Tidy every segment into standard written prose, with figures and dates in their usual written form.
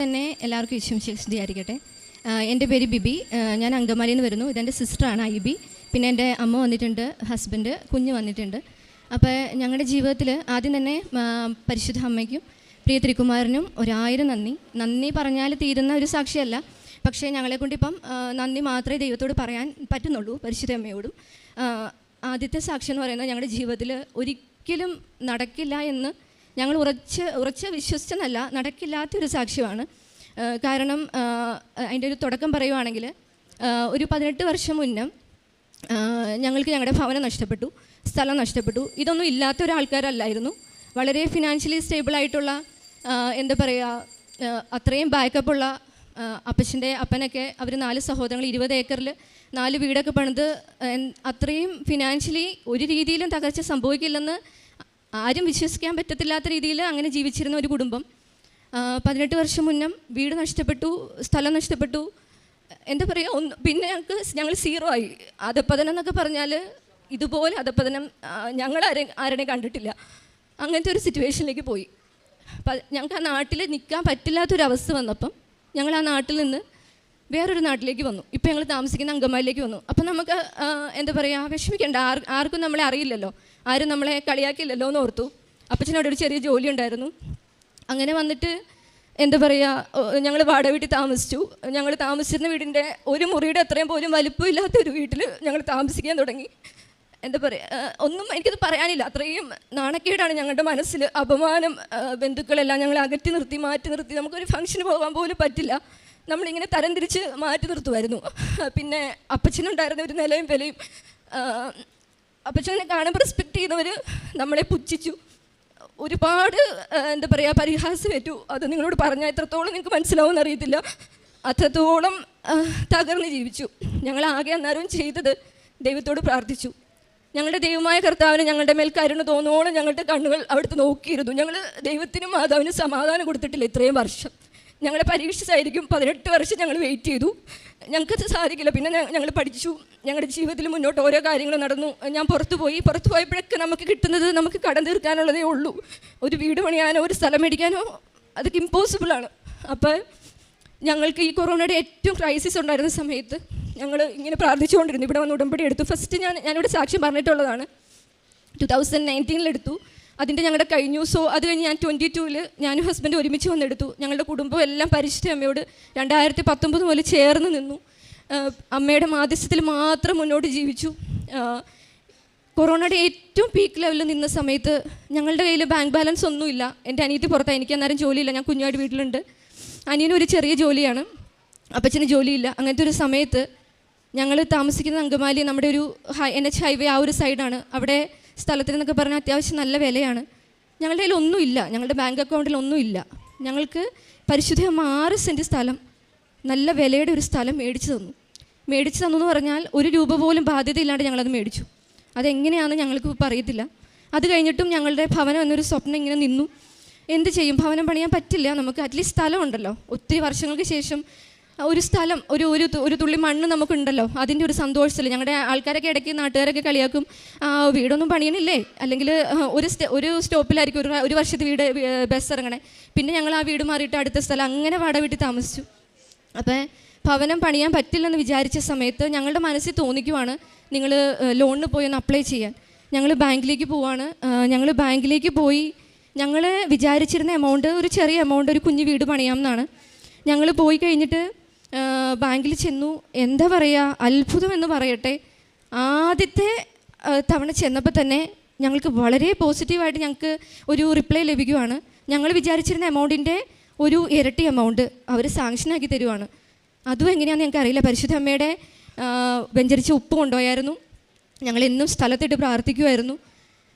തന്നെ എല്ലാവർക്കും വിശ്വസിച്ചിരിക്കട്ടെ. എൻ്റെ പേര് ബിബി. ഞാൻ അങ്കമാലിയിൽ നിന്ന് വരുന്നു. ഇതെൻ്റെ സിസ്റ്ററാണ് ഐബി. പിന്നെ എൻ്റെ അമ്മ വന്നിട്ടുണ്ട്, ഹസ്ബൻഡ്, കുഞ്ഞ് വന്നിട്ടുണ്ട്. അപ്പോൾ ഞങ്ങളുടെ ജീവിതത്തിൽ ആദ്യം തന്നെ പരിശുദ്ധ അമ്മയ്ക്കും പ്രിയ തിരുക്കുമാരനും 1000 നന്ദി പറഞ്ഞാൽ തീരുന്ന ഒരു സാക്ഷിയല്ല. പക്ഷേ ഞങ്ങളെക്കൊണ്ടിപ്പം നന്ദി മാത്രമേ ദൈവത്തോട് പറയാൻ പറ്റുന്നുള്ളൂ, പരിശുദ്ധ അമ്മയോടും. ആദ്യത്തെ സാക്ഷി എന്ന് പറയുന്നത് ഞങ്ങളുടെ ജീവിതത്തിൽ ഒരിക്കലും നടക്കില്ല എന്ന് ഞങ്ങൾ ഉറച്ച് വിശ്വസിച്ചെന്നല്ല, നടക്കില്ലാത്തൊരു സാക്ഷ്യമാണ്. കാരണം അതിൻ്റെ ഒരു തുടക്കം പറയുവാണെങ്കിൽ, ഒരു 18 വർഷം മുന്നേ ഞങ്ങൾക്ക് ഞങ്ങളുടെ ഭവനം നഷ്ടപ്പെട്ടു, സ്ഥലം നഷ്ടപ്പെട്ടു. ഇതൊന്നും ഇല്ലാത്ത ഒരാൾക്കാരല്ലായിരുന്നു. വളരെ ഫിനാൻഷ്യലി സ്റ്റേബിളായിട്ടുള്ള, എന്താ പറയുക, അത്രയും ബാക്കപ്പുള്ള അപ്പനൊക്കെ അവർ 4 സഹോദരങ്ങൾ 20 ഏക്കറിൽ 4 വീടൊക്കെ പണിത് അത്രയും ഫിനാൻഷ്യലി ഒരു രീതിയിലും തകർച്ച സംഭവിക്കില്ലെന്ന് ആരും വിശ്വസിക്കാൻ പറ്റത്തില്ലാത്ത രീതിയിൽ അങ്ങനെ ജീവിച്ചിരുന്ന ഒരു കുടുംബം. 18 വർഷം മുന്നേ വീട് നഷ്ടപ്പെട്ടു, സ്ഥലം നഷ്ടപ്പെട്ടു, എന്താ പറയുക, പിന്നെ ഞങ്ങൾ 0 ആയി. അധപ്പതനം എന്നൊക്കെ പറഞ്ഞാൽ ഇതുപോലെ അധപ്പതനം ഞങ്ങൾ ആരെയും കണ്ടിട്ടില്ല. അങ്ങനത്തെ ഒരു സിറ്റുവേഷനിലേക്ക് പോയി. ഞങ്ങൾക്ക് ആ നാട്ടിൽ നിൽക്കാൻ പറ്റില്ലാത്തൊരവസ്ഥ വന്നപ്പം ഞങ്ങൾ ആ നാട്ടിൽ നിന്ന് വേറൊരു നാട്ടിലേക്ക് വന്നു. ഇപ്പോൾ ഞങ്ങൾ താമസിക്കുന്ന അങ്കമാലിയിലേക്ക് വന്നു. അപ്പം നമുക്ക് എന്താ പറയുക, വിഷമിക്കേണ്ട, ആർക്കും നമ്മളെ അറിയില്ലല്ലോ, ആരും നമ്മളെ കളിയാക്കില്ലല്ലോ എന്ന് ഓർത്തു. അപ്പച്ചനോട് ഒരു ചെറിയ ജോലി ഉണ്ടായിരുന്നു. അങ്ങനെ വന്നിട്ട് എന്താ പറയുക, ഞങ്ങൾ വാടക വീട്ടിൽ താമസിച്ചു. ഞങ്ങൾ താമസിച്ചിരുന്ന വീടിൻ്റെ ഒരു മുറിയുടെ അത്രയും പോലും വലിപ്പമില്ലാത്തൊരു വീട്ടിൽ ഞങ്ങൾ താമസിക്കാൻ തുടങ്ങി. എന്താ പറയുക, ഒന്നും എനിക്കത് പറയാനില്ല. അത്രയും നാണക്കേടാണ് ഞങ്ങളുടെ മനസ്സിൽ. അപമാനം, ബന്ധുക്കളെല്ലാം ഞങ്ങൾ മാറ്റി നിർത്തി നമുക്കൊരു ഫംഗ്ഷന് പോകാൻ പോലും പറ്റില്ല. നമ്മളിങ്ങനെ തരംതിരിച്ച് മാറ്റി നിർത്തുമായിരുന്നു. പിന്നെ അപ്പച്ചനുണ്ടായിരുന്ന ഒരു നിലയും വിലയും, അപ്പച്ചനെ കാണാൻ റെസ്പെക്റ്റ് ചെയ്യുന്നവർ നമ്മളെ പുച്ഛിച്ചു. ഒരുപാട് എന്താ പറയുക, പരിഹാസമേറ്റു. അത് നിങ്ങളോട് പറഞ്ഞാൽ എത്രത്തോളം നിങ്ങൾക്ക് മനസ്സിലാവുമെന്ന് അറിയത്തില്ല. അത്രത്തോളം തകർന്ന് ജീവിച്ചു. ഞങ്ങളാകെ അന്നേരം ചെയ്തത് ദൈവത്തോട് പ്രാർത്ഥിച്ചു. ഞങ്ങളുടെ ദൈവമായ കർത്താവിന് ഞങ്ങളുടെ മേൽ കരുണ തോന്നോളം ഞങ്ങളുടെ കണ്ണുകൾ അവിടുത്തെ നോക്കിയിരുന്നു. ഞങ്ങൾ ദൈവത്തിനും മാതാവിനും സമാധാനം കൊടുത്തിട്ടില്ല ഇത്രയും വർഷം. ഞങ്ങളെ പരീക്ഷിച്ചായിരിക്കും 18 വർഷം ഞങ്ങൾ വെയിറ്റ് ചെയ്തു. ഞങ്ങൾക്കത് സാധിക്കില്ല. പിന്നെ ഞങ്ങൾ പഠിച്ചു. ഞങ്ങളുടെ ജീവിതത്തിൽ മുന്നോട്ട് ഓരോ കാര്യങ്ങൾ നടന്നു. ഞാൻ പുറത്തു പോയപ്പോഴൊക്കെ നമുക്ക് കിട്ടുന്നത് നമുക്ക് കടം തീർക്കാനുള്ളതേ ഉള്ളൂ. ഒരു വീട് പണിയാനോ ഒരു സ്ഥലം മേടിക്കാനോ അതൊക്കെ ഇമ്പോസിബിളാണ്. അപ്പോൾ ഞങ്ങൾക്ക് ഈ കൊറോണയുടെ ഏറ്റവും ക്രൈസിസ് ഉണ്ടായിരുന്ന സമയത്ത് ഞങ്ങൾ ഇങ്ങനെ പ്രാർത്ഥിച്ചുകൊണ്ടിരുന്നു. ഇവിടെ വന്ന് ഉടമ്പടി എടുത്തു. ഫസ്റ്റ് ഞാനിവിടെ സാക്ഷ്യം പറഞ്ഞിട്ടുള്ളതാണ്. 2019 എടുത്തു. അതിൻ്റെ ഞങ്ങളുടെ കഴിഞ്ഞു. സോ അത് കഴിഞ്ഞ് ഞാൻ 22-ൽ ഞാനും ഹസ്ബൻഡ് ഒരുമിച്ച് വന്നെടുത്തു. ഞങ്ങളുടെ കുടുംബം എല്ലാം പരിശുദ്ധ അമ്മയോട് 2019 മുതൽ ചേർന്ന് നിന്നു. അമ്മയുടെ മാധ്യസ്ഥത്തിൽ മാത്രം മുന്നോട്ട് ജീവിച്ചു. കൊറോണയുടെ ഏറ്റവും പീക്ക് ലെവലിൽ നിന്ന സമയത്ത് ഞങ്ങളുടെ കയ്യിൽ ബാങ്ക് ബാലൻസ് ഒന്നുമില്ല. എൻ്റെ അനിയത്തി പുറത്താണ്, എനിക്ക് അന്നേരം ജോലിയില്ല. ഞാൻ കുഞ്ഞായിട്ട് വീട്ടിലുണ്ട്. അനിയനൊരു ചെറിയ ജോലിയാണ്, അപ്പച്ചന് ജോലിയില്ല. അങ്ങനത്തെ ഒരു സമയത്ത് ഞങ്ങൾ താമസിക്കുന്ന അങ്കമാലി നമ്മുടെ ഒരു NH ഹൈവേ ആ ഒരു സൈഡാണ്. അവിടെ സ്ഥലത്തിനെന്നൊക്കെ പറഞ്ഞാൽ അത്യാവശ്യം നല്ല വിലയാണ്. ഞങ്ങളുടെ കയ്യിൽ ഒന്നുമില്ല, ഞങ്ങളുടെ ബാങ്ക് അക്കൗണ്ടിൽ ഒന്നുമില്ല. ഞങ്ങൾക്ക് പരിശുദ്ധ 6 സെൻറ്റ് സ്ഥലം, നല്ല വിലയുടെ ഒരു സ്ഥലം മേടിച്ചു തന്നു എന്ന് പറഞ്ഞാൽ 1 രൂപ പോലും ബാധ്യതയില്ലാണ്ട് ഞങ്ങളത് മേടിച്ചു. അതെങ്ങനെയാണെന്ന് ഞങ്ങൾക്ക് പറയത്തില്ല. അത് കഴിഞ്ഞിട്ടും ഞങ്ങളുടെ ഭവനം എന്നൊരു സ്വപ്നം ഇങ്ങനെ നിന്നു. എന്ത് ചെയ്യും, ഭവനം പണിയാൻ പറ്റില്ല, നമുക്ക് അറ്റ്ലീസ്റ്റ് സ്ഥലം ഉണ്ടല്ലോ. ഒത്തിരി വർഷങ്ങൾക്ക് ശേഷം ഒരു സ്ഥലം, ഒരു തുള്ളി മണ്ണ് നമുക്കുണ്ടല്ലോ, അതിൻ്റെ ഒരു സന്തോഷത്തിൽ ഞങ്ങളുടെ ആൾക്കാരൊക്കെ ഇടയ്ക്ക് നാട്ടുകാരൊക്കെ കളിയാക്കും, വീടൊന്നും പണിയണില്ലേ, അല്ലെങ്കിൽ ഒരു സ്റ്റോപ്പിലായിരിക്കും ഒരു വർഷത്തെ വീട് ബസ് ഇറങ്ങണേ. പിന്നെ ഞങ്ങൾ ആ വീട് മാറിയിട്ട് അടുത്ത സ്ഥലം, അങ്ങനെ വാടക വീട്ടിൽ താമസിച്ചു. അപ്പോൾ ഭവനം പണിയാൻ പറ്റില്ലെന്ന് വിചാരിച്ച സമയത്ത് ഞങ്ങളുടെ മനസ്സിൽ തോന്നിക്കുവാണ്, നിങ്ങൾ ലോണിന് പോയി ഒന്ന് അപ്ലൈ ചെയ്യാൻ. ഞങ്ങൾ ബാങ്കിലേക്ക് പോവാണ്. ഞങ്ങൾ ബാങ്കിലേക്ക് പോയി ഞങ്ങൾ വിചാരിച്ചിരുന്ന എമൗണ്ട്, ഒരു ചെറിയ എമൗണ്ട്, ഒരു കുഞ്ഞു വീട് പണിയാമെന്നാണ്. ഞങ്ങൾ പോയി കഴിഞ്ഞിട്ട് ബാങ്കിൽ ചെന്നു. എന്താ പറയുക, അത്ഭുതം എന്ന് പറയട്ടെ, ആദ്യത്തെ തവണ ചെന്നപ്പോൾ തന്നെ ഞങ്ങൾക്ക് വളരെ പോസിറ്റീവായിട്ട് ഞങ്ങൾക്ക് ഒരു റിപ്ലൈ ലഭിക്കുവാണ്. ഞങ്ങൾ വിചാരിച്ചിരുന്ന എമൗണ്ടിൻ്റെ ഒരു ഇരട്ടി എമൗണ്ട് അവർ സാങ്ഷനാക്കി തരുവാണ്. അതും എങ്ങനെയാണെന്ന് ഞങ്ങൾക്ക് അറിയില്ല. പരിശുദ്ധ അമ്മയുടെ വെഞ്ചരിച്ച ഉപ്പ് കൊണ്ടുപോയായിരുന്നു. ഞങ്ങളെന്നും സ്ഥലത്തിട്ട് പ്രാർത്ഥിക്കുമായിരുന്നു.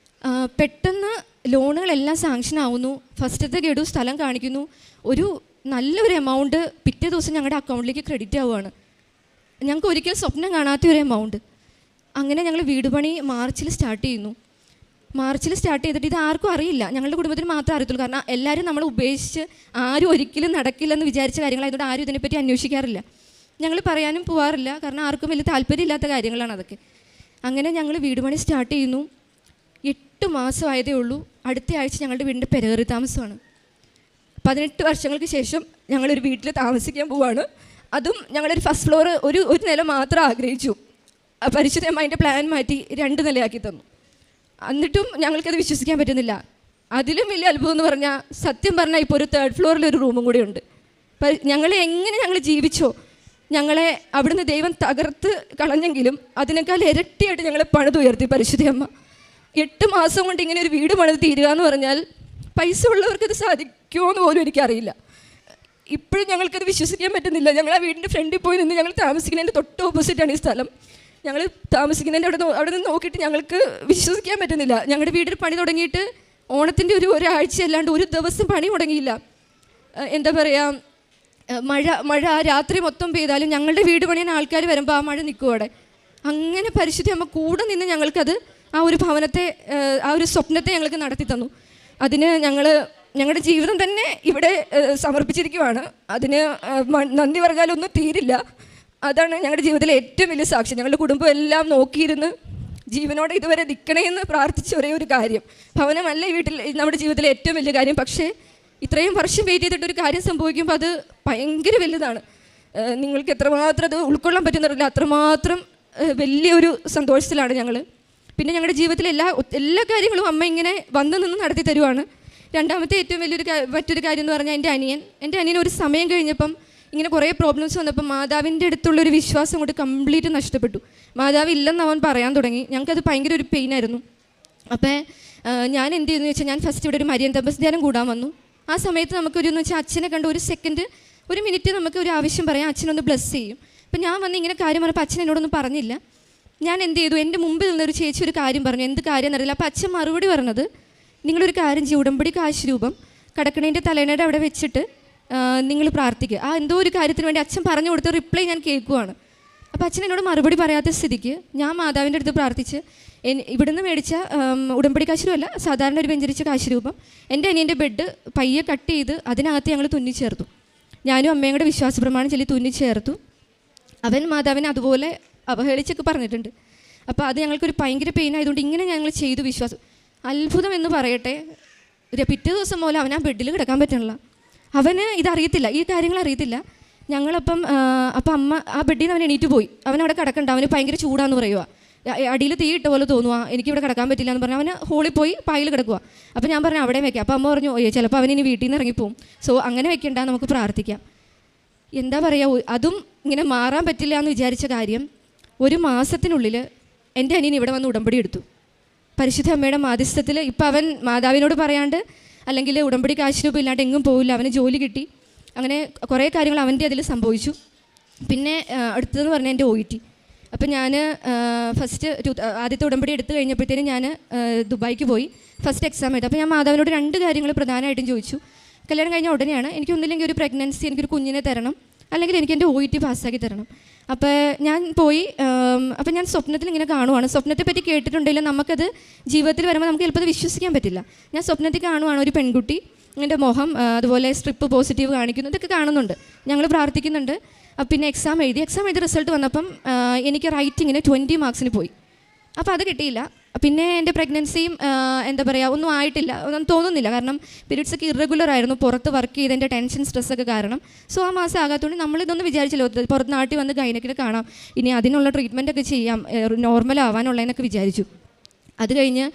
പെട്ടെന്ന് ലോണുകളെല്ലാം സാങ്ഷൻ ആവുന്നു. ഫസ്റ്റത്തെ ഗഡു സ്ഥലം കാണിക്കുന്നു. ഒരു നല്ലൊരു എമൗണ്ട് പിറ്റേ ദിവസം ഞങ്ങളുടെ അക്കൗണ്ടിലേക്ക് ക്രെഡിറ്റ് ആവുകയാണ്. ഞങ്ങൾക്ക് ഒരിക്കലും സ്വപ്നം കാണാത്ത ഒരു എമൗണ്ട്. അങ്ങനെ ഞങ്ങൾ വീട് പണി മാർച്ചിൽ സ്റ്റാർട്ട് ചെയ്തിട്ട് ഇത് ആർക്കും അറിയില്ല, ഞങ്ങളുടെ കുടുംബത്തിന് മാത്രമേ അറിയത്തുള്ളൂ. കാരണം എല്ലാവരും നമ്മളെ ഉപേക്ഷിച്ച് ആരും ഒരിക്കലും നടക്കില്ലെന്ന് വിചാരിച്ച കാര്യങ്ങളായതുകൊണ്ട് ആരും ഇതിനെപ്പറ്റി അന്വേഷിക്കാറില്ല. ഞങ്ങൾ പറയാനും പോകാറില്ല, കാരണം ആർക്കും വലിയ താല്പര്യമില്ലാത്ത കാര്യങ്ങളാണ് അതൊക്കെ. അങ്ങനെ ഞങ്ങൾ വീട് പണി സ്റ്റാർട്ട് ചെയ്യുന്നു. 8 മാസമായതേ ഉള്ളൂ. അടുത്ത ആഴ്ച ഞങ്ങളുടെ വീടിൻ്റെ പെരകറി താമസമാണ്. 18 വർഷങ്ങൾക്ക് ശേഷം ഞങ്ങളൊരു വീട്ടിൽ താമസിക്കാൻ പോവാണ്. അതും ഞങ്ങളൊരു ഫസ്റ്റ് ഫ്ലോർ ഒരു നില മാത്രം ആഗ്രഹിച്ചു. പരിശുദ്ധ അമ്മ അതിൻ്റെ പ്ലാൻ മാറ്റി 2 നിലയാക്കി തന്നു. എന്നിട്ടും ഞങ്ങൾക്കത് വിശ്വസിക്കാൻ പറ്റുന്നില്ല. അതിലും വലിയ അത്ഭുതം എന്ന് പറഞ്ഞാൽ, സത്യം പറഞ്ഞാൽ ഇപ്പോൾ ഒരു 3rd ഫ്ലോറിൽ ഒരു റൂമും കൂടി ഉണ്ട്. ഞങ്ങളെ എങ്ങനെ ഞങ്ങൾ ജീവിച്ചോ, ഞങ്ങളെ അവിടുന്ന് ദൈവം തകർത്ത് കളഞ്ഞെങ്കിലും അതിനേക്കാൾ ഇരട്ടിയായിട്ട് ഞങ്ങളെ പണിതുയർത്തി പരിശുദ്ധ അമ്മ. 8 മാസം കൊണ്ട് ഇങ്ങനെ ഒരു വീട് പണിത് തീരുക എന്ന് പറഞ്ഞാൽ പൈസ ഉള്ളവർക്കത് സാധിക്കുമോ എന്ന് പോലും എനിക്കറിയില്ല. ഇപ്പോഴും ഞങ്ങൾക്കത് വിശ്വസിക്കാൻ പറ്റുന്നില്ല. ഞങ്ങൾ ആ വീടിൻ്റെ ഫ്രണ്ടിൽ പോയി നിന്ന്, ഞങ്ങൾ താമസിക്കുന്നതിൻ്റെ തൊട്ട് ഓപ്പോസിറ്റാണ് ഈ സ്ഥലം. ഞങ്ങൾ താമസിക്കുന്നതിൻ്റെ അവിടെ നിന്ന് നോക്കിയിട്ട് ഞങ്ങൾക്ക് വിശ്വസിക്കാൻ പറ്റുന്നില്ല. ഞങ്ങളുടെ വീടിൽ പണി തുടങ്ങിയിട്ട് ഓണത്തിൻ്റെ ഒരാഴ്ച അല്ലാണ്ട് ഒരു ദിവസം പണി മുടങ്ങിയില്ല. എന്താ പറയുക, മഴ രാത്രി മൊത്തം പെയ്താലും ഞങ്ങളുടെ വീട് പണിയാൻ ആൾക്കാർ വരുമ്പോൾ ആ മഴ നിൽക്കും അവിടെ. അങ്ങനെ പരിശുദ്ധ അമ്മ കൂടെ നിന്ന് ഞങ്ങൾക്കത് ആ ഒരു ഭവനത്തെ, ആ ഒരു സ്വപ്നത്തെ ഞങ്ങൾക്ക് നടത്തി തന്നു. അതിന് ഞങ്ങളുടെ ജീവിതം തന്നെ ഇവിടെ സമർപ്പിച്ചിരിക്കുവാണ്. അതിന് നന്ദി പറഞ്ഞാലൊന്നും തീരില്ല. അതാണ് ഞങ്ങളുടെ ജീവിതത്തിലെ ഏറ്റവും വലിയ സാക്ഷ്യം. ഞങ്ങളുടെ കുടുംബം എല്ലാം നോക്കിയിരുന്ന് ജീവനോടെ ഇതുവരെ നിൽക്കണേന്ന് പ്രാർത്ഥിച്ച ഒരേ ഒരു കാര്യം. ഭവനമല്ല ഈ വീട്ടിൽ നമ്മുടെ ജീവിതത്തിലെ ഏറ്റവും വലിയ കാര്യം. പക്ഷേ ഇത്രയും വർഷം വെയിറ്റ് ചെയ്തിട്ടൊരു കാര്യം സംഭവിക്കുമ്പോൾ അത് ഭയങ്കര വലുതാണ്. നിങ്ങൾക്ക് എത്രമാത്രം അത് ഉൾക്കൊള്ളാൻ പറ്റുന്നില്ല, അത്രമാത്രം വലിയൊരു സന്തോഷത്തിലാണ് ഞങ്ങൾ. പിന്നെ ഞങ്ങളുടെ ജീവിതത്തിലെ എല്ലാ കാര്യങ്ങളും അമ്മ ഇങ്ങനെ വന്ന് നിന്ന് നടത്തി തരുവാണ്. രണ്ടാമത്തെ ഏറ്റവും മറ്റൊരു കാര്യം എന്ന് പറഞ്ഞാൽ എൻ്റെ അനിയൻ ഒരു സമയം കഴിഞ്ഞപ്പം ഇങ്ങനെ കുറേ പ്രോബ്ലംസ് വന്നപ്പോൾ മാതാവിൻ്റെ അടുത്തുള്ളൊരു വിശ്വാസം കൊണ്ട് കംപ്ലീറ്റ് നഷ്ടപ്പെട്ടു. മാതാവ് ഇല്ലെന്ന് അവൻ പറയാൻ തുടങ്ങി. ഞങ്ങൾക്കത് ഭയങ്കര ഒരു പെയിനായിരുന്നു. അപ്പോൾ ഞാൻ എന്ത് ചെയ്യുന്നു വെച്ചാൽ, ഞാൻ ഫസ്റ്റ് ഇവിടെ ഒരു മരിയൻ തപസ് ധ്യാനം കൂടാൻ വന്നു. ആ സമയത്ത് നമുക്കൊരു വെച്ചാൽ അച്ഛനെ കണ്ട് ഒരു മിനിറ്റ് നമുക്ക് ഒരു ആവശ്യം പറയാം, അച്ഛനൊന്ന് ബ്ലെസ് ചെയ്യും. അപ്പം ഞാൻ വന്ന് ഇങ്ങനെ കാര്യം പറഞ്ഞപ്പോൾ അച്ഛൻ എന്നോടൊന്നും പറഞ്ഞില്ല. ഞാൻ എന്ത് ചെയ്തു, എൻ്റെ മുമ്പിൽ നിന്നൊരു ചേച്ചി ഒരു കാര്യം പറഞ്ഞു. എന്ത് കാര്യം എന്നറിയില്ല. അപ്പോൾ അച്ഛൻ മറുപടി പറഞ്ഞത്, നിങ്ങളൊരു കാര്യം ചെയ്യും, ഉടമ്പടി കാശ് രൂപം കടക്കണേൻ്റെ തലേണയുടെ അവിടെ വെച്ചിട്ട് നിങ്ങൾ പ്രാർത്ഥിക്കുക. ആ എന്തോ ഒരു കാര്യത്തിന് വേണ്ടി അച്ഛൻ പറഞ്ഞു കൊടുത്ത റിപ്ലൈ ഞാൻ കേൾക്കുവാണ്. അപ്പോൾ അച്ഛൻ എന്നോട് മറുപടി പറയാത്ത സ്ഥിതിക്ക് ഞാൻ മാതാവിൻ്റെ അടുത്ത് പ്രാർത്ഥിച്ച് ഇവിടുന്ന് മേടിച്ച ഉടമ്പടി കാശ് രൂപമല്ല, സാധാരണ ഒരു വെഞ്ചരിച്ച കാശ് രൂപം എൻ്റെ അനിയൻ്റെ ബെഡ് പയ്യെ കട്ട് ചെയ്ത് അതിനകത്ത് ഞങ്ങൾ തുന്നിച്ചേർത്തു. ഞാനും അമ്മയും കൂടെ വിശ്വാസ പ്രമാണം ചൊല്ലി തുന്നിച്ചേർത്തു. അവൻ മാതാവിനെ അതുപോലെ അവഹേളിച്ചൊക്കെ പറഞ്ഞിട്ടുണ്ട്. അപ്പോൾ അത് ഞങ്ങൾക്കൊരു ഭയങ്കര പെയിൻ ആയതുകൊണ്ട് ഇങ്ങനെ ഞങ്ങൾ ചെയ്തു. വിശ്വാസം അത്ഭുതം എന്ന് പറയട്ടെ, പിറ്റേ ദിവസം പോലെ അവൻ ആ ബെഡിൽ കിടക്കാൻ പറ്റണില്ല. അവന് ഇതറിയത്തില്ല, ഈ കാര്യങ്ങൾ അറിയത്തില്ല. ഞങ്ങളപ്പം അമ്മ ആ ബെഡിൽ നിന്ന് അവൻ എണീറ്റ് പോയി. അവനവിടെ കിടക്കണ്ട, അവന് ഭയങ്കര ചൂടാന്ന് പറയുക, അടിയിൽ തീ ഇട്ട പോലെ തോന്നുക, എനിക്കിവിടെ കിടക്കാൻ പറ്റില്ല എന്ന് പറഞ്ഞാൽ അവന് ഹോളിൽ പോയി പായിൽ കിടക്കുക. അപ്പോൾ ഞാൻ പറഞ്ഞു അവിടെ വെക്കാം. അപ്പോൾ അമ്മ പറഞ്ഞു, ചിലപ്പോൾ അവനിനി വീട്ടിൽ നിന്ന് ഇറങ്ങിപ്പോവും, സോ അങ്ങനെ വെക്കണ്ട, നമുക്ക് പ്രാർത്ഥിക്കാം. എന്താ പറയുക, അതും ഇങ്ങനെ മാറാൻ പറ്റില്ല എന്ന് വിചാരിച്ച കാര്യം 1 മാസത്തിനുള്ളിൽ എൻ്റെ അനിയൻ ഇവിടെ വന്ന് ഉടമ്പടി എടുത്തു. പരിശുദ്ധ അമ്മയുടെ മാധ്യസ്ഥത്തിൽ. ഇപ്പോൾ അവൻ മാതാവിനോട് പറയാണ്ട് അല്ലെങ്കിൽ ഉടമ്പടി കാശ് രൂപം ഇല്ലാണ്ട് എങ്ങും പോവില്ല. അവന് ജോലി കിട്ടി. അങ്ങനെ കുറേ കാര്യങ്ങൾ അവൻ്റെ അതിൽ സംഭവിച്ചു. പിന്നെ അടുത്തതെന്ന് പറഞ്ഞാൽ എൻ്റെ OET. അപ്പം ഞാൻ ആദ്യത്തെ ഉടമ്പടി എടുത്തു കഴിഞ്ഞപ്പോഴത്തേനും ഞാൻ ദുബായിക്ക് പോയി ഫസ്റ്റ് എക്സാം എഴുതി. അപ്പോൾ ഞാൻ മാതാവിനോട് 2 കാര്യങ്ങൾ പ്രധാനമായിട്ടും ചോദിച്ചു. കല്യാണം കഴിഞ്ഞ ഉടനെയാണ്, എനിക്കൊന്നില്ലെങ്കിൽ ഒരു പ്രഗ്നൻസി, എനിക്കൊരു കുഞ്ഞിനെ തരണം, അല്ലെങ്കിൽ എനിക്ക് എൻ്റെ OET പാസ്സാക്കി തരണം. അപ്പോൾ ഞാൻ പോയി. അപ്പം ഞാൻ സ്വപ്നത്തിൽ ഇങ്ങനെ കാണുവാണ്. സ്വപ്നത്തെ പറ്റി കേട്ടിട്ടുണ്ടെങ്കിലും നമുക്കത് ജീവിതത്തിൽ വരുമ്പോൾ നമുക്ക് ചിലപ്പോൾ അത് വിശ്വസിക്കാൻ പറ്റില്ല. ഞാൻ സ്വപ്നത്തിൽ കാണുവാണ് ഒരു പെൺകുട്ടി, എൻ്റെ മുഖം അതുപോലെ സ്ട്രിപ്പ് പോസിറ്റീവ് കാണിക്കുന്നു, ഇതൊക്കെ കാണുന്നുണ്ട്. ഞങ്ങൾ പ്രാർത്ഥിക്കുന്നുണ്ട്. പിന്നെ എക്സാം എഴുതി റിസൾട്ട് വന്നപ്പം എനിക്ക് റൈറ്റിങ്ങിന് 20 മാർക്സിന് പോയി. അപ്പോൾ അത് കിട്ടിയില്ല. പിന്നെ എൻ്റെ പ്രഗ്നൻസിയും എന്താ പറയുക ഒന്നും ആയിട്ടില്ല, ഒന്നും തോന്നുന്നില്ല. കാരണം പീരീഡ്സൊക്കെ ഇറഗുലർ ആയിരുന്നു, പുറത്ത് വർക്ക് ചെയ്തതിൻ്റെ ടെൻഷൻ സ്ട്രെസ്സൊക്കെ കാരണം. സോ ആ മാസം ആകാത്തതുകൊണ്ട് നമ്മളിതൊന്നും വിചാരിച്ചല്ലോ, പുറത്ത് നാട്ടിൽ വന്ന് ഗൈനക്കിനെ കാണാം, ഇനി അതിനുള്ള ട്രീറ്റ്മെൻറ്റൊക്കെ ചെയ്യാം, നോർമൽ ആവാനുള്ളതെന്നൊക്കെ വിചാരിച്ചു. അത് കഴിഞ്ഞ്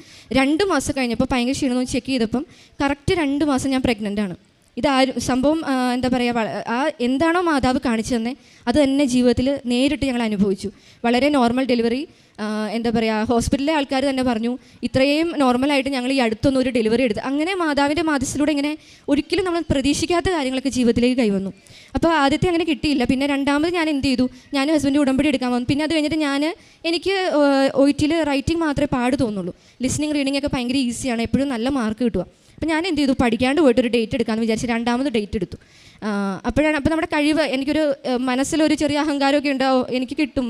2 മാസം കഴിഞ്ഞപ്പോൾ ഭയങ്കര ക്ഷീണം ചെക്ക് ചെയ്തപ്പം കറക്റ്റ് 2 മാസം ഞാൻ പ്രഗ്നൻ്റാണ്. സംഭവം എന്താ പറയുക, എന്താണോ മാതാവ് കാണിച്ചു തന്നെ അത് തന്നെ ജീവിതത്തിൽ നേരിട്ട് ഞങ്ങൾ അനുഭവിച്ചു. വളരെ നോർമൽ ഡെലിവറി. എന്താ പറയുക, ഹോസ്പിറ്റലിലെ ആൾക്കാർ തന്നെ പറഞ്ഞു ഇത്രയും നോർമലായിട്ട് ഞങ്ങൾ ഈ അടുത്തൊന്നും ഒരു ഡെലിവറി എടുത്ത്. അങ്ങനെ മാതാവിൻ്റെ മാധ്യസ്ഥയിലൂടെ ഇങ്ങനെ ഒരിക്കലും നമ്മൾ പ്രതീക്ഷിക്കാത്ത കാര്യങ്ങളൊക്കെ ജീവിതത്തിലേക്ക് കൈവന്നു. അപ്പോൾ ആദ്യത്തെ അങ്ങനെ കിട്ടിയില്ല. പിന്നെ രണ്ടാമത് ഞാൻ എന്ത് ചെയ്തു, ഞാൻ ഹസ്ബൻഡ് ഉടമ്പടി എടുക്കാൻ വന്നു. പിന്നെ അത് കഴിഞ്ഞിട്ട് എനിക്ക് OETയിൽ റൈറ്റിംഗ് മാത്രമേ പാട് തോന്നുള്ളൂ, ലിസ്ണിംഗ് റീഡിംഗ് ഒക്കെ ഭയങ്കര ഈസിയാണ്, എപ്പോഴും നല്ല മാർക്ക് കിട്ടുക. അപ്പോൾ ഞാൻ എന്ത് ചെയ്തു, പഠിക്കാണ്ട് പോയിട്ട് ഒരു ഡേറ്റ് എടുക്കാമെന്ന് വിചാരിച്ച് 2ാമത് ഡേറ്റ് എടുത്തു. അപ്പോൾ നമ്മുടെ കഴിവ്, എനിക്കൊരു മനസ്സിലൊരു ചെറിയ അഹങ്കാരമൊക്കെ ഉണ്ടാവും, എനിക്ക് കിട്ടും,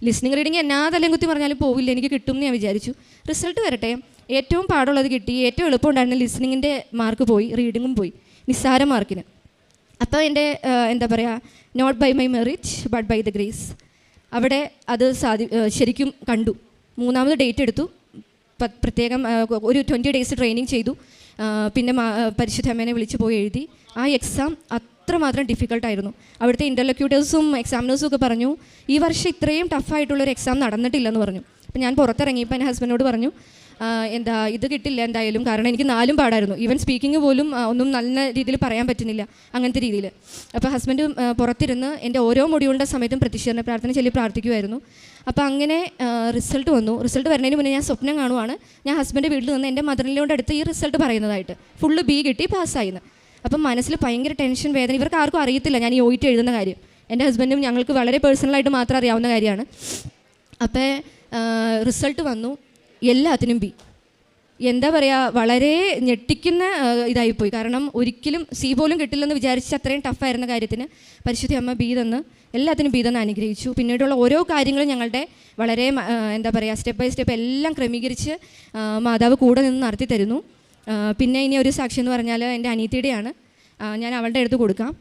ലിസ്ണിംഗ് റീഡിങ് എന്നാ തലയും കുത്തി പറഞ്ഞാലും പോവില്ല, എനിക്ക് കിട്ടും എന്ന് ഞാൻ വിചാരിച്ചു. റിസൾട്ട് വരട്ടെ, ഏറ്റവും പാടുള്ളത് കിട്ടി, ഏറ്റവും എളുപ്പമുണ്ടായിരുന്ന ലിസ്ണിങ്ങിൻ്റെ മാർക്ക് പോയി, റീഡിങ്ങും പോയി, നിസ്സാര മാർക്കിന്. അപ്പോൾ എൻ്റെ എന്താ പറയുക, not by my merit but by the grace, അവിടെ അത് ശരിക്കും കണ്ടു. 3ാമത് ഡേറ്റ് എടുത്തു, പ്രത്യേകം ഒരു 20 days ട്രെയിനിങ് ചെയ്തു. പിന്നെ പരിശുദ്ധ അമ്മേനെ വിളിച്ച് പോയി എഴുതി. ആ എക്സാം അത്രമാത്രം ഡിഫിക്കൽട്ടായിരുന്നു. അവിടുത്തെ ഇൻ്റർലോക്യൂട്ടേഴ്സും എക്സാമിനേഴ്സും ഒക്കെ പറഞ്ഞു ഈ വർഷം ഇത്രയും ടഫായിട്ടുള്ളൊരു എക്സാം നടന്നിട്ടില്ലെന്ന് പറഞ്ഞു. അപ്പോൾ ഞാൻ പുറത്തിറങ്ങിയപ്പോൾ എൻ്റെ ഹസ്ബൻഡിനോട് പറഞ്ഞു ഇത് കിട്ടില്ല എന്തായാലും, കാരണം എനിക്ക് 4 പാടായിരുന്നു. ഈവൻ സ്പീക്കിംഗ് പോലും ഒന്നും നല്ല രീതിയിൽ പറയാൻ പറ്റുന്നില്ല, അങ്ങനത്തെ രീതിയിൽ. അപ്പോൾ ഹസ്ബൻഡ് പുറത്തിരുന്ന് എൻ്റെ ഓരോ മൊഡ്യൂളിൻ്റെ സമയത്തും പ്രതിഷേധ പ്രാർത്ഥന ചൊല്ലി പ്രാർത്ഥിക്കുമായിരുന്നു. അപ്പോൾ അങ്ങനെ റിസൾട്ട് വന്നു. റിസൾട്ട് വരുന്നതിന് മുന്നേ ഞാൻ സ്വപ്നം കാണുവാണ്, ഞാൻ ഹസ്ബൻഡ് വീട്ടിൽ നിന്ന് എൻ്റെ മദറിൻ്റെ അടുത്ത് ഈ റിസൾട്ട് പറയുന്നതായിട്ട്, ഫുള്ള് B കിട്ടി, പാസ്സായിന്ന്. അപ്പം മനസ്സിൽ ഭയങ്കര ടെൻഷൻ, വേദന. ഇവർക്ക് ആർക്കും അറിയത്തില്ല ഞാൻ ഈ OET എഴുതുന്ന കാര്യം. എൻ്റെ ഹസ്ബൻഡും ഞങ്ങൾക്ക് വളരെ പേഴ്സണലായിട്ട് മാത്രം അറിയാവുന്ന കാര്യമാണ്. അപ്പോൾ റിസൾട്ട് വന്നു, എല്ലാത്തിനും B. എന്താ പറയുക, വളരെ ഞെട്ടിക്കുന്ന ഇതായിപ്പോയി. കാരണം ഒരിക്കലും C പോലും കിട്ടില്ലെന്ന് വിചാരിച്ച് അത്രയും ടഫായിരുന്ന കാര്യത്തിന് പരിശുദ്ധ അമ്മ B തന്ന്, എല്ലാത്തിനും B തന്ന് അനുഗ്രഹിച്ചു. പിന്നീടുള്ള ഓരോ കാര്യങ്ങളും ഞങ്ങളുടെ വളരെ എന്താ പറയുക സ്റ്റെപ്പ് ബൈ സ്റ്റെപ്പ് എല്ലാം ക്രമീകരിച്ച് മാതാവ് കൂടെ നിന്ന് നടത്തി തരുന്നു. പിന്നെ ഇനി ഒരു സാക്ഷി എന്ന് പറഞ്ഞാൽ എൻ്റെ അനിയത്തിയുടെയാണ്. ഞാൻ അവളുടെ അടുത്ത് കൊടുക്കാം.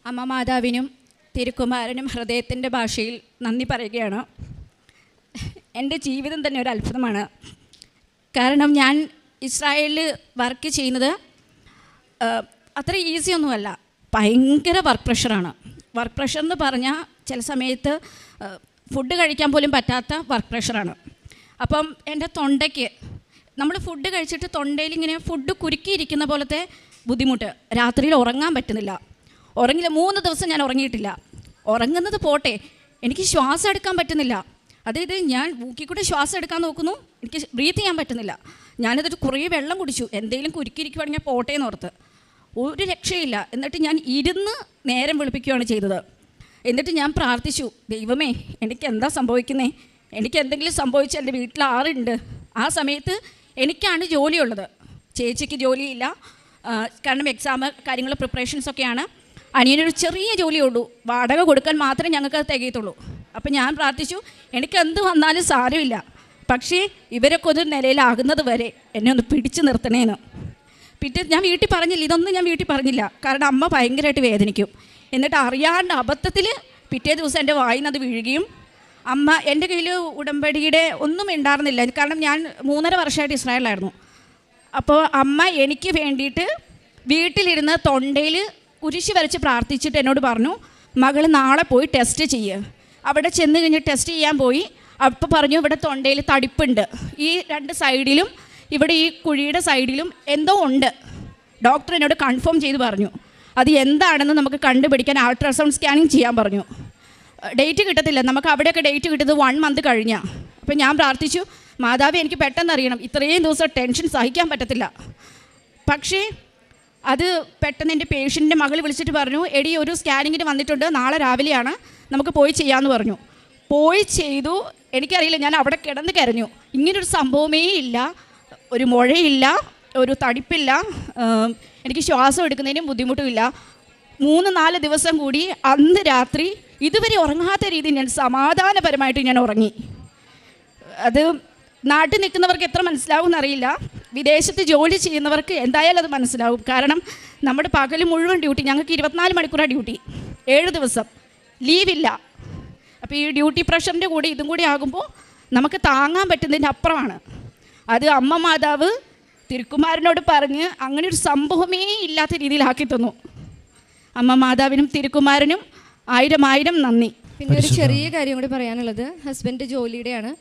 അമ്മ മാതാവിനും തിരുക്കുമാരനും ഹൃദയത്തിൻ്റെ ഭാഷയിൽ നന്ദി പറയുകയാണ്. എൻ്റെ ജീവിതം തന്നെ ഒരു അത്ഭുതമാണ്. കാരണം ഞാൻ ഇസ്രായേലിൽ വർക്ക് ചെയ്യുന്നത് അത്ര ഈസി ഒന്നുമല്ല, ഭയങ്കര വർക്ക് പ്രഷറാണ്. വർക്ക് പ്രഷർ എന്ന് പറഞ്ഞാൽ ചില സമയത്ത് ഫുഡ് കഴിക്കാൻ പോലും പറ്റാത്ത വർക്ക് പ്രഷറാണ്. അപ്പം എൻ്റെ തൊണ്ടയ്ക്ക് നമ്മൾ ഫുഡ് കഴിച്ചിട്ട് തൊണ്ടയിൽ ഇങ്ങനെ ഫുഡ് കുരുക്കിയിരിക്കുന്ന പോലത്തെ ബുദ്ധിമുട്ട്, രാത്രിയിൽ ഉറങ്ങാൻ പറ്റുന്നില്ല. 3 ദിവസം ഞാൻ ഉറങ്ങിയിട്ടില്ല. ഉറങ്ങുന്നത് പോട്ടെ, എനിക്ക് ശ്വാസം എടുക്കാൻ പറ്റുന്നില്ല. അതായത് ഞാൻ മൂക്കിക്കൂടെ ശ്വാസം എടുക്കാൻ നോക്കുന്നു, എനിക്ക് ബ്രീത്ത് ചെയ്യാൻ പറ്റുന്നില്ല. ഞാനതൊരു കുറേ വെള്ളം കുടിച്ചു, എന്തെങ്കിലും കുരുക്കിയിരിക്കുവാണെങ്കിൽ പോട്ടെ എന്ന് ഓർത്ത്. ഒരു രക്ഷയില്ല. എന്നിട്ട് ഞാൻ ഇരുന്ന് നേരം വെളുപ്പിക്കുകയാണ് ചെയ്തത്. എന്നിട്ട് ഞാൻ പ്രാർത്ഥിച്ചു, ദൈവമേ എനിക്ക് എന്താ സംഭവിക്കുന്നേ, എനിക്ക് എന്തെങ്കിലും സംഭവിച്ച് എൻ്റെ വീട്ടിൽ ആരുണ്ട്. ആ സമയത്ത് എനിക്കാണ് ജോലിയുള്ളത്, ചേച്ചിക്ക് ജോലിയില്ല. കാരണം എക്സാം കാര്യങ്ങൾ പ്രിപ്പറേഷൻസൊക്കെയാണ്. അനിയനൊരു ചെറിയ ജോലിയുള്ളൂ, വാടക കൊടുക്കാൻ മാത്രമേ ഞങ്ങൾക്ക് തികയത്തുള്ളൂ. അപ്പം ഞാൻ പ്രാർത്ഥിച്ചു, എനിക്ക് എന്ത് വന്നാലും സാരമില്ല, പക്ഷേ ഇവരൊക്കെ ഒരു നിലയിലാകുന്നത് വരെ എന്നെ ഒന്ന് പിടിച്ചു നിർത്തണേന്ന്. ഞാൻ വീട്ടിൽ പറഞ്ഞില്ല, ഇതൊന്നും ഞാൻ വീട്ടിൽ പറഞ്ഞില്ല. കാരണം അമ്മ ഭയങ്കരമായിട്ട് വേദനിക്കും. എന്നിട്ട് അറിയാണ്ട് അബദ്ധത്തിൽ പിറ്റേ ദിവസം എൻ്റെ വായിൽ നിന്ന് അത് വീഴുകയും, അമ്മ എൻ്റെ കയ്യിൽ ഉടമ്പടിയുടെ ഒന്നും ഉണ്ടായിരുന്നില്ല. കാരണം ഞാൻ 3.5 വർഷമായിട്ട് ഇസ്രായേലിലായിരുന്നു. അപ്പോൾ അമ്മ എനിക്ക് വേണ്ടിയിട്ട് വീട്ടിലിരുന്ന് തൊണ്ടയിൽ കുരിശ് വരച്ച് പ്രാർത്ഥിച്ചിട്ട് എന്നോട് പറഞ്ഞു, മകൾ നാളെ പോയി ടെസ്റ്റ് ചെയ്യുക. അവിടെ ചെന്ന് കഴിഞ്ഞ് ടെസ്റ്റ് ചെയ്യാൻ പോയി. അപ്പോൾ പറഞ്ഞു, ഇവിടെ തൊണ്ടയിൽ തടിപ്പുണ്ട്, ഈ 2 സൈഡിലും ഇവിടെ ഈ കുഴിയുടെ സൈഡിലും എന്തോ ഉണ്ട്. ഡോക്ടർ എന്നോട് കൺഫേം ചെയ്ത് പറഞ്ഞു, അത് എന്താണെന്ന് നമുക്ക് കണ്ടുപിടിക്കാൻ അൾട്രാസൗണ്ട് സ്കാനിങ് ചെയ്യാൻ പറഞ്ഞു. ഡേറ്റ് കിട്ടത്തില്ല, നമുക്ക് അവിടെയൊക്കെ ഡേറ്റ് കിട്ടുന്നത് 1 മന്ത് കഴിഞ്ഞാൽ. അപ്പോൾ ഞാൻ പ്രാർത്ഥിച്ചു, മാതാവേ എനിക്ക് പെട്ടെന്ന് അറിയണം, ഇത്രയും ദിവസം ടെൻഷൻ സഹിക്കാൻ പറ്റത്തില്ല. പക്ഷേ അത് പെട്ടെന്ന് എൻ്റെ പേഷ്യൻ്റെ മകൾ വിളിച്ചിട്ട് പറഞ്ഞു, എടി ഒരു സ്കാനിങ്ങിന് വന്നിട്ടുണ്ട്, നാളെ രാവിലെയാണ്, നമുക്ക് പോയി ചെയ്യാമെന്ന് പറഞ്ഞു. പോയി ചെയ്തു. എനിക്കറിയില്ല, ഞാൻ അവിടെ കിടന്ന് കരഞ്ഞു. ഇങ്ങനൊരു സംഭവമേ ഇല്ല, ഒരു മുഴയില്ല, ഒരു തടിപ്പില്ല, എനിക്ക് ശ്വാസം എടുക്കുന്നതിനും ബുദ്ധിമുട്ടുമില്ല. 3-4 ദിവസം കൂടി അന്ന് രാത്രി ഇതുവരെ ഉറങ്ങാത്ത രീതിയിൽ ഞാൻ സമാധാനപരമായിട്ട് ഞാൻ ഉറങ്ങി. അത് നാട്ടിൽ നിൽക്കുന്നവർക്ക് എത്ര മനസ്സിലാവും എന്നറിയില്ല, വിദേശത്ത് ജോലി ചെയ്യുന്നവർക്ക് എന്തായാലും അത് മനസ്സിലാവും. കാരണം നമ്മുടെ പകൽ മുഴുവൻ ഡ്യൂട്ടി, ഞങ്ങൾക്ക് 24 മണിക്കൂറാണ് ഡ്യൂട്ടി, 7 ദിവസം ലീവില്ല. അപ്പോൾ ഈ ഡ്യൂട്ടി പ്രഷറിൻ്റെ കൂടെ ഇതും കൂടി ആകുമ്പോൾ നമുക്ക് താങ്ങാൻ പറ്റുന്നതിൻ്റെ അപ്പുറമാണ്. അത് അമ്മ മാതാവ് തിരുക്കുമാരനോട് പറഞ്ഞ് അങ്ങനെ ഒരു സംഭവമേ ഇല്ലാത്ത രീതിയിലാക്കി തന്നു. അമ്മ മാതാവിനും തിരുക്കുമാരനും 1000 നന്ദി. പിന്നെ ഒരു ചെറിയ കാര്യം കൂടി പറയാനുള്ളത്, ഹസ്ബൻഡ് ജോലിയുടെയാണ്.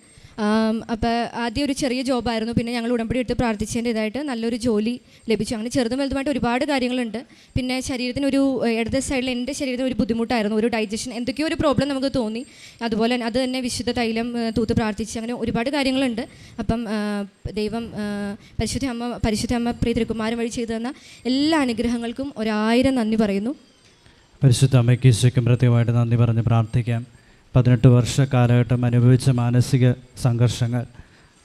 അപ്പോൾ ആദ്യം ഒരു ചെറിയ ജോബായിരുന്നു, പിന്നെ ഞങ്ങൾ ഉടമ്പടി എടുത്ത് പ്രാർത്ഥിച്ചതിൻ്റെ ഇതായിട്ട് നല്ലൊരു ജോലി ലഭിച്ചു. അങ്ങനെ ചെറുതും വലുതുമായിട്ട് ഒരുപാട് കാര്യങ്ങളുണ്ട്. പിന്നെ ശരീരത്തിനൊരു ഇടത് സൈഡിൽ എൻ്റെ ശരീരത്തിന് ഒരു ബുദ്ധിമുട്ടായിരുന്നു, ഒരു ഡൈജഷൻ എന്തൊക്കെയോ ഒരു പ്രോബ്ലം നമുക്ക് തോന്നി. അതുപോലെ അത് തന്നെ വിശുദ്ധ തൈലം തൂത്ത് പ്രാർത്ഥിച്ച് അങ്ങനെ ഒരുപാട് കാര്യങ്ങളുണ്ട്. അപ്പം ദൈവം പരിശുദ്ധ അമ്മ പ്രിയ തിരുക്കുമാരൻ വഴി ചെയ്തു തന്ന എല്ലാ അനുഗ്രഹങ്ങൾക്കും 1000 നന്ദി പറയുന്നു. പരിശുദ്ധ അമ്മയ്ക്ക് ഈശോയ്ക്കും പ്രത്യേകമായിട്ട് നന്ദി പറഞ്ഞ് പ്രാർത്ഥിക്കാം. 18 വർഷ കാലഘട്ടം അനുഭവിച്ച മാനസിക സംഘർഷങ്ങൾ,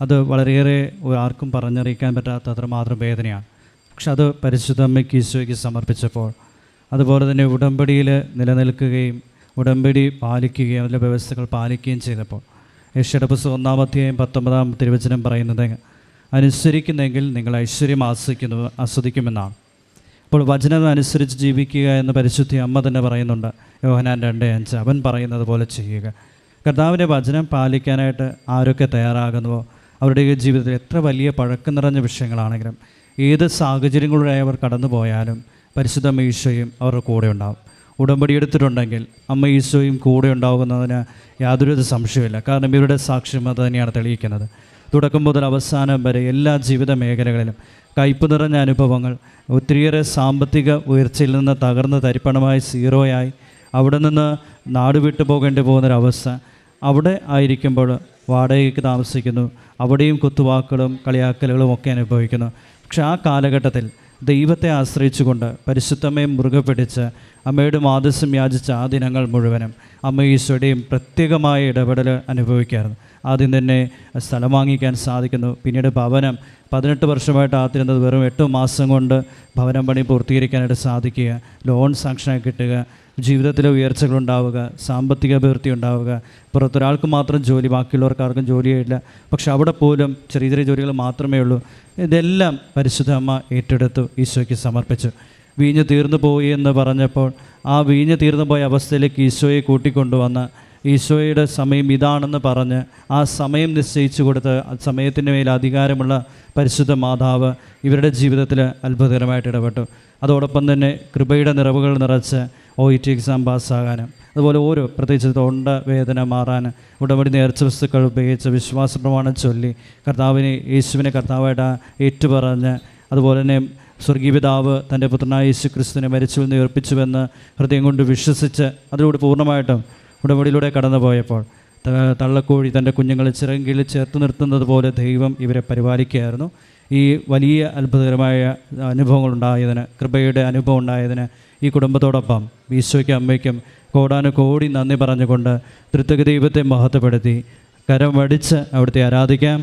അത് വളരെയേറെ ആർക്കും പറഞ്ഞറിയിക്കാൻ പറ്റാത്ത അത്രമാത്രം വേദനയാണ്. പക്ഷെ അത് പരിശുദ്ധ അമ്മയ്ക്ക് ഈശോയ്ക്ക് സമർപ്പിച്ചപ്പോൾ, അതുപോലെ തന്നെ ഉടമ്പടിയിൽ നിലനിൽക്കുകയും ഉടമ്പടി പാലിക്കുകയും അതിലെ വ്യവസ്ഥകൾ പാലിക്കുകയും ചെയ്തപ്പോൾ, യെശയ്യാ പുസ്തകം 1-ാം അധ്യായം 19-ാം തിരുവചനം പറയുന്നത്, അനുസരിക്കുന്നെങ്കിൽ നിങ്ങൾ ഐശ്വര്യം ആസ്വദിക്കുമെന്നാണ്. അപ്പോൾ വചനം അനുസരിച്ച് ജീവിക്കുക എന്ന് പരിശുദ്ധ അമ്മ തന്നെ പറയുന്നുണ്ട്. യോഹന്നാൻ 2:5 അവൻ പറയുന്നത് പോലെ ചെയ്യുക. കർത്താവിൻ്റെ വചനം പാലിക്കാനായിട്ട് ആരൊക്കെ തയ്യാറാകുന്നുവോ അവരുടെ ജീവിതത്തിൽ എത്ര വലിയ പഴക്കം നിറഞ്ഞ വിഷയങ്ങളാണെങ്കിലും ഏത് സാഹചര്യങ്ങളിലൂടെ അവർ കടന്നു പോയാലും പരിശുദ്ധ അമ്മ ഈശോയും അവരുടെ കൂടെ ഉണ്ടാകും. ഉടമ്പടി എടുത്തിട്ടുണ്ടെങ്കിൽ അമ്മ ഈശോയും കൂടെ ഉണ്ടാകുന്നതിന് യാതൊരു സംശയമില്ല. കാരണം ഇവരുടെ സാക്ഷ്യം അത് തന്നെയാണ് തെളിയിക്കുന്നത്. തുടക്കം മുതൽ അവസാനം വരെ എല്ലാ ജീവിത മേഖലകളിലും കയ്പ് നിറഞ്ഞ അനുഭവങ്ങൾ, ഒത്തിരിയേറെ സാമ്പത്തിക ഉയർച്ചയിൽ നിന്ന് തകർന്ന് തരിപ്പണമായി സീറോയായി അവിടെ നിന്ന് നാട് വിട്ടു പോകേണ്ടി പോകുന്നൊരവസ്ഥ, അവിടെ ആയിരിക്കുമ്പോൾ വാടകയ്ക്ക് താമസിക്കുന്നു, അവിടെയും കുത്തുവാക്കുകളും കളിയാക്കലുകളും ഒക്കെ അനുഭവിക്കുന്നു. പക്ഷെ ആ കാലഘട്ടത്തിൽ ദൈവത്തെ ആശ്രയിച്ചുകൊണ്ട് പരിശുദ്ധമ്മയെ മുറുകെ പിടിച്ച് അമ്മയുടെ മാധ്യസ്ഥം യാചിച്ച ആ ദിനങ്ങൾ മുഴുവനും അമ്മ ഈശോയുടെയും പ്രത്യേകമായ ഇടപെടൽ അനുഭവിക്കായിരുന്നു. ആദ്യം തന്നെ സ്ഥലം വാങ്ങിക്കാൻ സാധിക്കുന്നു. പിന്നീട് ഭവനം 18 വർഷമായിട്ട് ആത്തിരുന്നത് വെറും 8 മാസം കൊണ്ട് ഭവനം പണി പൂർത്തീകരിക്കാനായിട്ട് സാധിക്കുക, ലോൺ സാങ്ഷനായി കിട്ടുക, ജീവിതത്തിലെ ഉയർച്ചകളുണ്ടാവുക, സാമ്പത്തിക അഭിവൃദ്ധി ഉണ്ടാവുക. പുറത്തൊരാൾക്ക് മാത്രം ജോലി, ബാക്കിയുള്ളവർക്ക് ആർക്കും ജോലിയില്ല. പക്ഷെ അവിടെ പോലും ചെറിയ ചെറിയ ജോലികൾ മാത്രമേ ഉള്ളൂ. ഇതെല്ലാം പരിശുദ്ധ അമ്മ ഏറ്റെടുത്തു ഈശോയ്ക്ക് സമർപ്പിച്ചു. വീഞ്ഞ് തീർന്നു പോയി എന്ന് പറഞ്ഞപ്പോൾ ആ വീഞ്ഞ് തീർന്നു പോയ അവസ്ഥയിലേക്ക് ഈശോയെ കൂട്ടിക്കൊണ്ടുവന്ന് ഈശോയുടെ സമയം ഇതാണെന്ന് പറഞ്ഞ് ആ സമയം നിശ്ചയിച്ചു കൊടുത്ത് സമയത്തിൻ്റെ മേൽ അധികാരമുള്ള പരിശുദ്ധ മാതാവ് ഇവരുടെ ജീവിതത്തിൽ അത്ഭുതകരമായിട്ട് ഇടപെട്ടു. അതോടൊപ്പം തന്നെ കൃപയുടെ നിറവുകൾ നിറച്ച് OET എക്സാം പാസ്സാകാനും, അതുപോലെ ഓരോ പ്രത്യേകിച്ച് തൊണ്ട വേദന മാറാൻ ഉടമ്പടി നേർച്ച വസ്തുക്കൾ ഉപയോഗിച്ച് വിശ്വാസ പ്രമാണം ചൊല്ലി യേശുവിനെ കർത്താവായിട്ട് ഏറ്റുപറഞ്ഞ്, അതുപോലെ തന്നെ സ്വർഗീയ പിതാവ് തൻ്റെ പുത്രനായ യേശു ക്രിസ്തുവിനെ മരിച്ചുവിൽ നിന്ന് ഉയർപ്പിച്ചുവെന്ന് ഹൃദയം കൊണ്ട് വിശ്വസിച്ച് അതിലൂടെ പൂർണ്ണമായിട്ടും ഉടമ്പടിയിലൂടെ കടന്നു പോയപ്പോൾ തള്ളക്കോഴി തൻ്റെ കുഞ്ഞുങ്ങളെ ചിറകിൽ ചേർത്ത് നിർത്തുന്നത് പോലെ ദൈവം ഇവരെ പരിപാലിക്കുകയായിരുന്നു. ഈ വലിയ അത്ഭുതകരമായ അനുഭവങ്ങളുണ്ടായതിന്, കൃപയുടെ അനുഭവം ഉണ്ടായതിന് ഈ കുടുംബത്തോടൊപ്പം ഈശോയ്ക്കും അമ്മയ്ക്കും കോടാനുകോടി നന്ദി പറഞ്ഞുകൊണ്ട് തൃത്വക ദൈവത്തെ മഹത്വപ്പെടുത്തി കരം വടിച്ച് അവിടുത്തെ ആരാധിക്കാം.